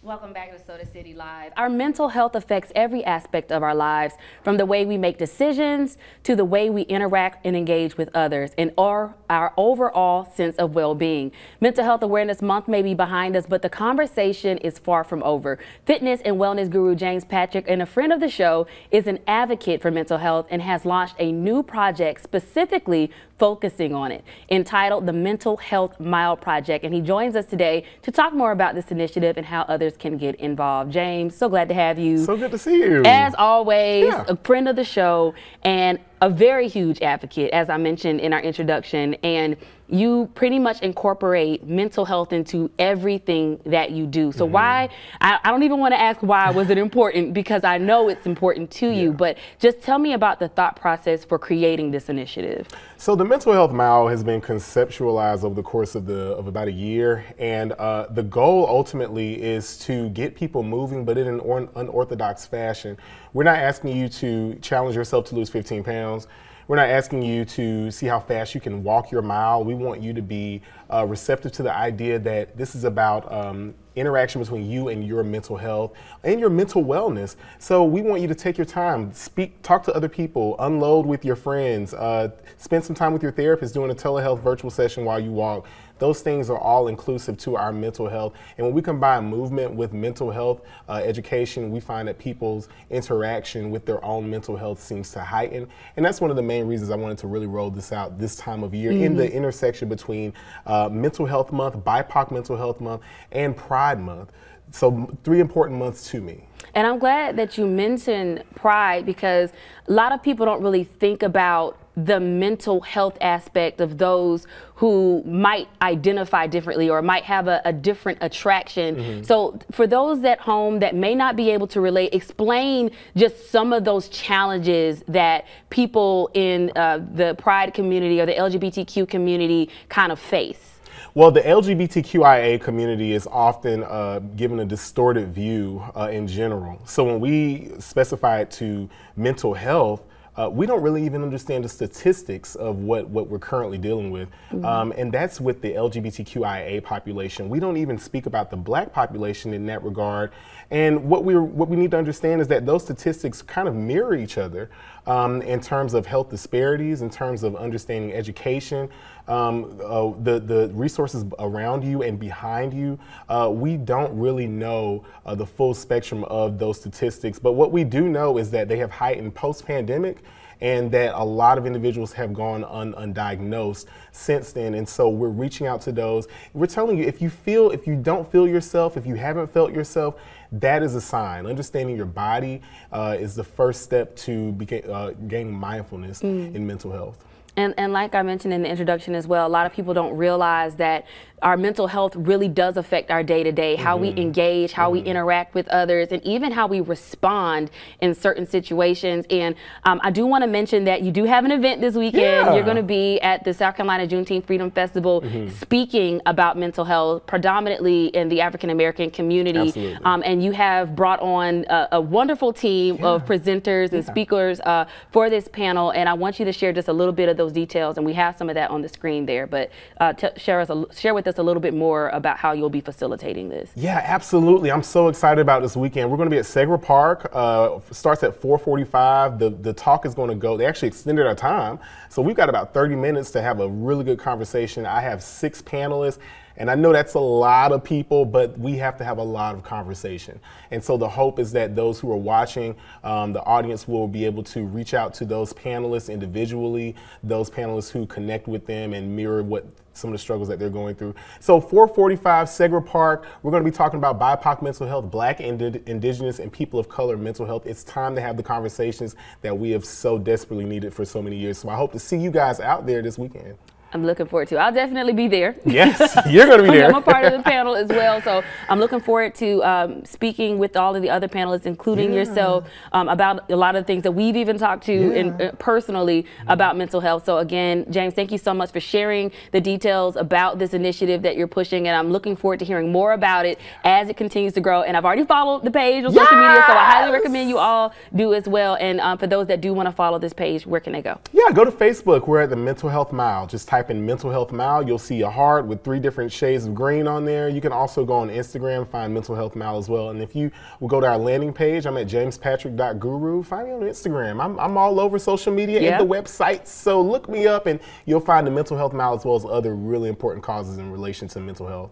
Welcome back to Soda City Live. Our mental health affects every aspect of our lives, from the way we make decisions to the way we interact and engage with others, and our overall sense of well-being. Mental Health Awareness Month may be behind us, but the conversation is far from over. Fitness and wellness guru James Patrick, and a friend of the show, is an advocate for mental health and has launched a new project specifically focusing on it, entitled the Mental Health Mile Project. And he joins us today to talk more about this initiative and how others can get involved. James, so glad to have you. So good to see you. As always, a friend of the show and a very huge advocate, as I mentioned in our introduction. And you pretty much incorporate mental health into everything that you do. So why, I don't even want to ask why was it important, because I know it's important to you, but just tell me about the thought process for creating this initiative. So the Mental Health Mile has been conceptualized over the course of about a year, and the goal ultimately is to get people moving, but in an unorthodox fashion. We're not asking you to challenge yourself to lose 15 pounds. We're not asking you to see how fast you can walk your mile. We want you to be receptive to the idea that this is about interaction between you and your mental health and your mental wellness. So we want you to take your time, talk to other people, unload with your friends, spend some time with your therapist doing a telehealth virtual session while you walk. Those things are all inclusive to our mental health. And when we combine movement with mental health education, we find that people's interaction with their own mental health seems to heighten. And that's one of the main reasons I wanted to really roll this out this time of year, in the intersection between Mental Health Month, BIPOC Mental Health Month, and Pride Month. So 3 important months to me. And I'm glad that you mentioned Pride, because a lot of people don't really think about the mental health aspect of those who might identify differently or might have a different attraction. So for those at home that may not be able to relate, explain just some of those challenges that people in the Pride community or the LGBTQ community kind of face. Well, the LGBTQIA community is often given a distorted view in general. So when we specify it to mental health, we don't really even understand the statistics of what we're currently dealing with. And that's with the LGBTQIA population. We don't even speak about the Black population in that regard. And what we need to understand is that those statistics kind of mirror each other in terms of health disparities, in terms of understanding education, the resources around you and behind you. We don't really know the full spectrum of those statistics, but what we do know is that they have heightened post-pandemic, and that a lot of individuals have gone undiagnosed since then. And so we're reaching out to those. We're telling you, if you don't feel yourself, if you haven't felt yourself, that is a sign. Understanding your body is the first step to gaining mindfulness in mental health. And like I mentioned in the introduction as well, a lot of people don't realize that our mental health really does affect our day-to-day, how we engage, how we interact with others, and even how we respond in certain situations. And I do want to mention that you do have an event this weekend. You're going to be at the South Carolina Juneteenth Freedom Festival speaking about mental health, predominantly in the African-American community. And you have brought on a wonderful team of presenters and speakers for this panel. And I want you to share just a little bit of those details, and we have some of that on the screen there, but share with us a little bit more about how you'll be facilitating this. Yeah, absolutely. I'm so excited about this weekend. We're going to be at Segra Park. Starts at 4:45. The talk is going to go, they actually extended our time, so we've got about 30 minutes to have a really good conversation. I have 6 panelists. And I know that's a lot of people, but we have to have a lot of conversation. And so the hope is that those who are watching, the audience will be able to reach out to those panelists individually, those panelists who connect with them and mirror what some of the struggles that they're going through. So 4:45, Segra Park, we're going to be talking about BIPOC mental health, Black, Indigenous, and people of color mental health. It's time to have the conversations that we have so desperately needed for so many years. So I hope to see you guys out there this weekend. I'm looking forward to. I'll definitely be there. Yes, you're going to be there. I'm a part of the panel as well, so I'm looking forward to speaking with all of the other panelists, including yourself, about a lot of things that we've even talked to personally about mental health. So again, James, thank you so much for sharing the details about this initiative that you're pushing, and I'm looking forward to hearing more about it as it continues to grow. And I've already followed the page on social media, so I highly recommend you all do as well. And for those that do want to follow this page, where can they go? Yeah, go to Facebook. We're at the Mental Health Mile. Just type type in mental health mile, you'll see a heart with 3 different shades of green on there. You can also go on Instagram, find mental health mile as well. And if you will go to our landing page, I'm at jamespatrick.guru. Find me on Instagram. I'm all over social media and the websites. So look me up and you'll find the mental health mile as well as other really important causes in relation to mental health.